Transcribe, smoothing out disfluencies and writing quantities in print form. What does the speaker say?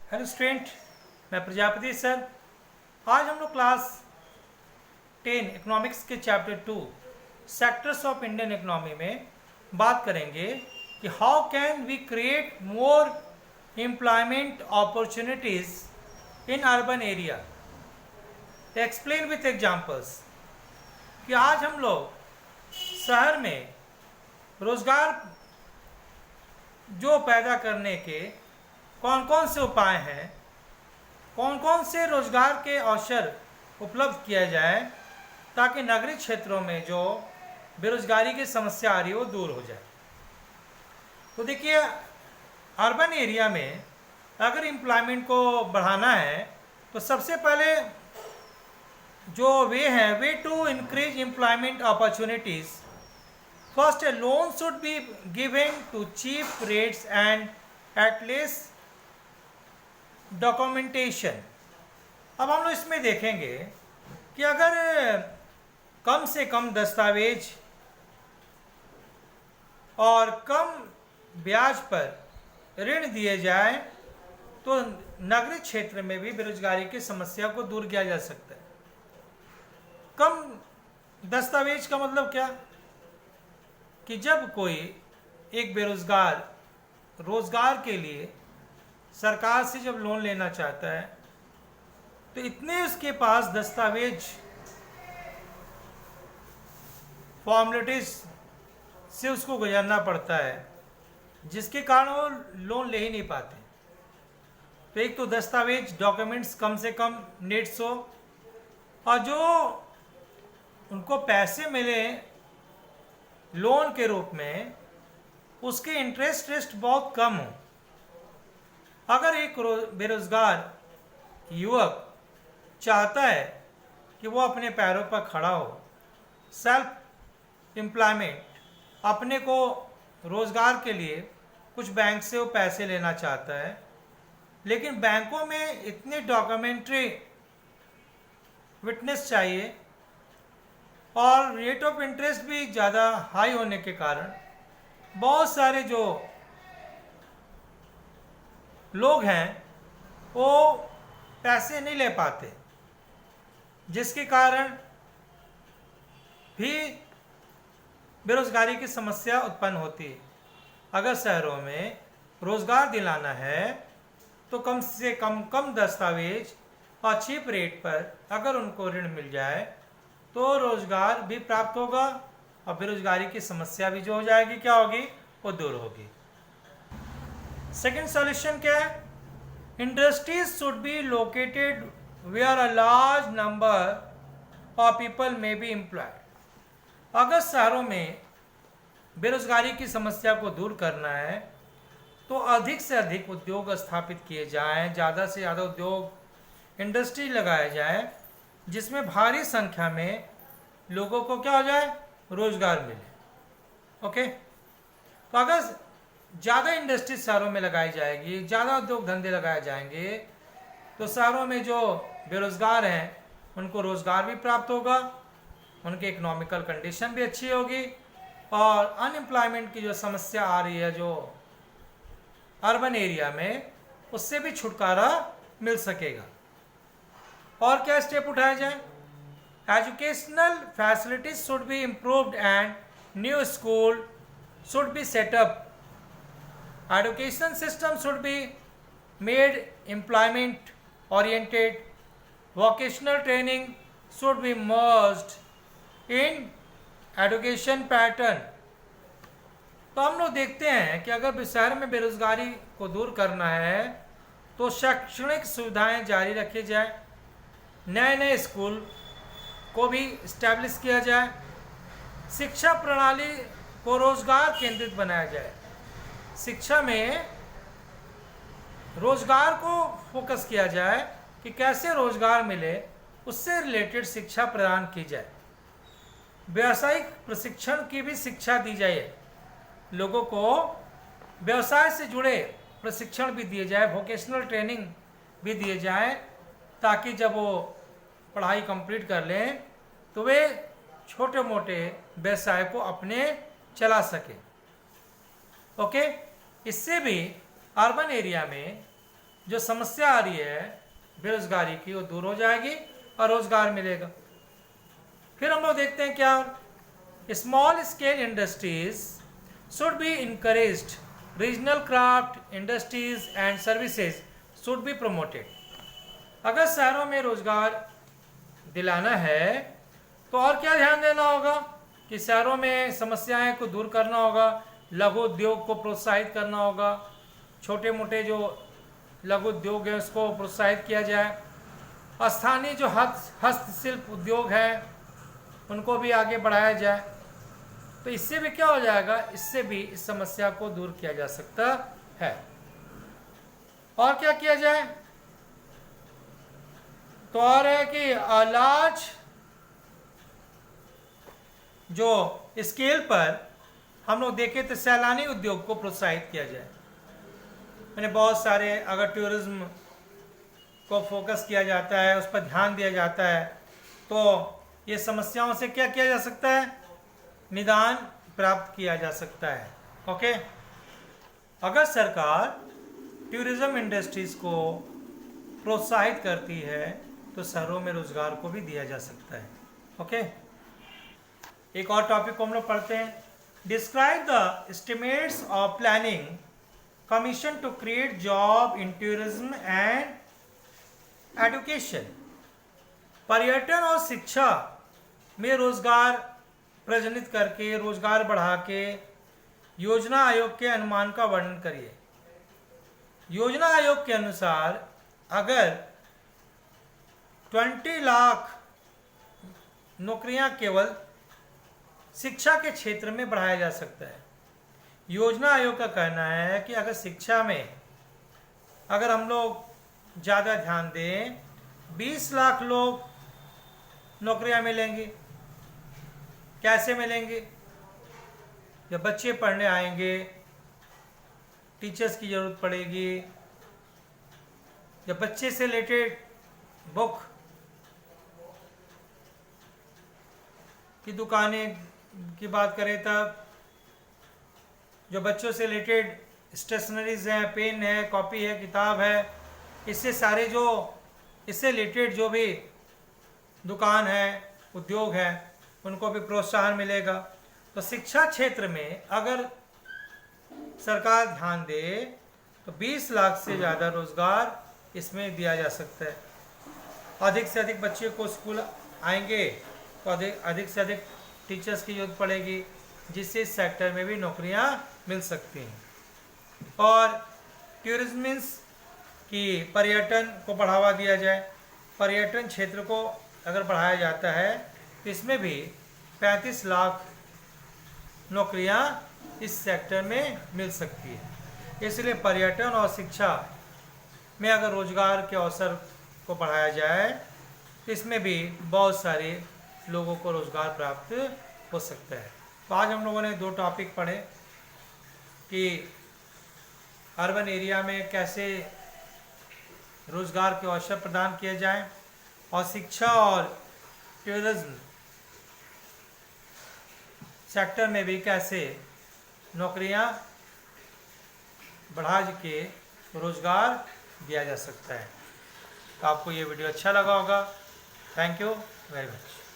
Hello student, मैं Prajapati sir. आज हम लोग क्लास 10 इकोनॉमिक्स के chapter 2 sectors of Indian economy में बात करेंगे कि how can we create more employment opportunities in urban area. Explain with examples कि आज हम लोग शहर में रोज़गार जो पैदा करने के कौन कौन से उपाय हैं, कौन कौन से रोजगार के अवसर उपलब्ध किया जाए ताकि नगरीय क्षेत्रों में जो बेरोजगारी की समस्या आ रही है वो दूर हो जाए। तो देखिए, अर्बन एरिया में अगर एम्प्लॉयमेंट को बढ़ाना है तो सबसे पहले जो way to increase employment opportunities. First, a loan should be given to cheap rates and at least documentation. अब हम लोग इसमें देखेंगे कि अगर कम से कम दस्तावेज और कम ब्याज पर ऋण दिए जाए तो नगरीय क्षेत्र में भी बेरोजगारी की समस्या को दूर किया जा सकता है। कम दस्तावेज का मतलब क्या कि जब कोई एक बेरोजगार रोजगार के लिए सरकार से जब लोन लेना चाहता है तो इतने उसके पास दस्तावेज फॉर्मेलिटीज से उसको गुजरना पड़ता है जिसके कारण वो लोन ले ही नहीं पाते। तो एक तो दस्तावेज डॉक्यूमेंट्स कम से कम नीड्स हो, और जो उनको पैसे मिले लोन के रूप में उसके इंटरेस्ट रेट बहुत कम हो। अगर एक बेरोजगार युवक चाहता है कि वो अपने पैरों पर खड़ा हो, सेल्फ एम्प्लॉयमेंट, अपने को रोजगार के लिए कुछ बैंक से वो पैसे लेना चाहता है, लेकिन बैंकों में इतने डॉक्यूमेंट्री विटनेस चाहिए और रेट ऑफ इंटरेस्ट भी ज़्यादा हाई होने के कारण बहुत सारे जो लोग हैं वो पैसे नहीं ले पाते, जिसके कारण भी बेरोजगारी की समस्या उत्पन्न होती है। अगर शहरों में रोजगार दिलाना है तो कम से कम दस्तावेज और चीप रेट पर अगर उनको ऋण मिल जाए तो रोजगार भी प्राप्त होगा और बेरोजगारी की समस्या भी जो हो जाएगी क्या होगी, वो दूर होगी। सेकेंड सॉल्यूशन क्या है? Industries should be located where a large number of people may be employed. अगर शहरों में बेरोजगारी की समस्या को दूर करना है तो अधिक से अधिक उद्योग स्थापित किए जाएं, ज़्यादा से ज़्यादा उद्योग इंडस्ट्री लगाया जाए जिसमें भारी संख्या में लोगों को क्या हो जाए, रोजगार मिले। ओके, तो अगर ज़्यादा इंडस्ट्री शहरों में लगाई जाएगी, ज़्यादा उद्योग धंधे लगाए जाएंगे तो शहरों में जो बेरोजगार हैं उनको रोजगार भी प्राप्त होगा, उनकी इकोनॉमिकल कंडीशन भी अच्छी होगी और अनएम्प्लॉयमेंट की जो समस्या आ रही है जो अर्बन एरिया में, उससे भी छुटकारा मिल सकेगा। और क्या स्टेप उठाया जाए? Educational facilities should be improved and new school should be set up. Education system should be made employment oriented. Vocational training should be merged in education pattern. तो हम लोग देखते हैं कि अगर शहर में बेरोजगारी को दूर करना है तो शैक्षणिक सुविधाएं जारी रखी जाए, नए नए स्कूल को भी इस्टेब्लिश किया जाए, शिक्षा प्रणाली को रोजगार केंद्रित बनाया जाए, शिक्षा में रोजगार को फोकस किया जाए कि कैसे रोजगार मिले, उससे रिलेटेड शिक्षा प्रदान की जाए, व्यावसायिक प्रशिक्षण की भी शिक्षा दी जाए, लोगों को व्यवसाय से जुड़े प्रशिक्षण भी दिए जाए, वोकेशनल ट्रेनिंग भी दिए जाए ताकि जब वो पढ़ाई कंप्लीट कर लें तो वे छोटे मोटे व्यवसाय को अपने चला सके। ओके, इससे भी अर्बन एरिया में जो समस्या आ रही है बेरोजगारी की वो दूर हो जाएगी और रोजगार मिलेगा। फिर हम लोग देखते हैं क्या, small scale industries should B encouraged, regional craft industries and services should be promoted. अगर शहरों में रोजगार दिलाना है तो और क्या ध्यान देना होगा कि शहरों में समस्याएं को दूर करना होगा, लघु उद्योग को प्रोत्साहित करना होगा, छोटे मोटे जो लघु उद्योग है उसको प्रोत्साहित किया जाए, स्थानीय जो हस्तशिल्प उद्योग हैं उनको भी आगे बढ़ाया जाए। तो इससे भी क्या हो जाएगा, इससे भी इस समस्या को दूर किया जा सकता है। और क्या किया जाए, तो और है कि लार्ज जो स्केल पर हम लोग देखें तो सैलानी उद्योग को प्रोत्साहित किया जाए। मैंने बहुत सारे अगर टूरिज्म को फोकस किया जाता है, उस पर ध्यान दिया जाता है, तो ये समस्याओं से क्या किया जा सकता है, निदान प्राप्त किया जा सकता है। ओके, अगर सरकार टूरिज्म इंडस्ट्रीज को प्रोत्साहित करती है तो शहरों में रोजगार को भी दिया जा सकता है। ओके, एक और टॉपिक को हम लोग पढ़ते हैं। Describe the estimates of planning commission to create job in tourism and education. पर्यटन और शिक्षा में रोजगार प्रजनित करके, रोजगार बढ़ा के योजना आयोग के अनुमान का वर्णन करिए। योजना आयोग के अनुसार अगर 20 लाख नौकरियां केवल शिक्षा के क्षेत्र में बढ़ाया जा सकता है। योजना आयोग का कहना है कि अगर शिक्षा में अगर हम लोग ज़्यादा ध्यान दें, 20 लाख लोग नौकरियां मिलेंगी। कैसे मिलेंगी, जब बच्चे पढ़ने आएंगे, टीचर्स की ज़रूरत पड़ेगी, जब बच्चे से रिलेटेड बुक की दुकानें की बात करें, तब जो बच्चों से रिलेटेड स्टेशनरीज हैं, पेन है, कॉपी है, किताब है, इससे सारे जो इससे रिलेटेड जो भी दुकान है, उद्योग है, उनको भी प्रोत्साहन मिलेगा। तो शिक्षा क्षेत्र में अगर सरकार ध्यान दे तो 20 लाख से ज़्यादा रोजगार इसमें दिया जा सकता है। अधिक से अधिक बच्चे को स्कूल आएंगे तो अधिक से अधिक टीचर्स की जरूरत पड़ेगी, जिससे इस सेक्टर में भी नौकरियां मिल सकती हैं। और टूरिज्म मीन्स कि पर्यटन को बढ़ावा दिया जाए। पर्यटन क्षेत्र को अगर बढ़ाया जाता है तो इसमें भी 35 लाख नौकरियां इस सेक्टर में मिल सकती है। इसलिए पर्यटन और शिक्षा में अगर रोजगार के अवसर को बढ़ाया जाए तो इसमें भी बहुत सारे लोगों को रोजगार प्राप्त हो सकता है। तो आज हम लोगों ने 2 टॉपिक पढ़े कि अर्बन एरिया में कैसे रोजगार के अवसर प्रदान किए जाएं और शिक्षा और टूरिज्म सेक्टर में भी कैसे नौकरियां बढ़ा के रोजगार दिया जा सकता है। तो आपको ये वीडियो अच्छा लगा होगा। Thank you very much.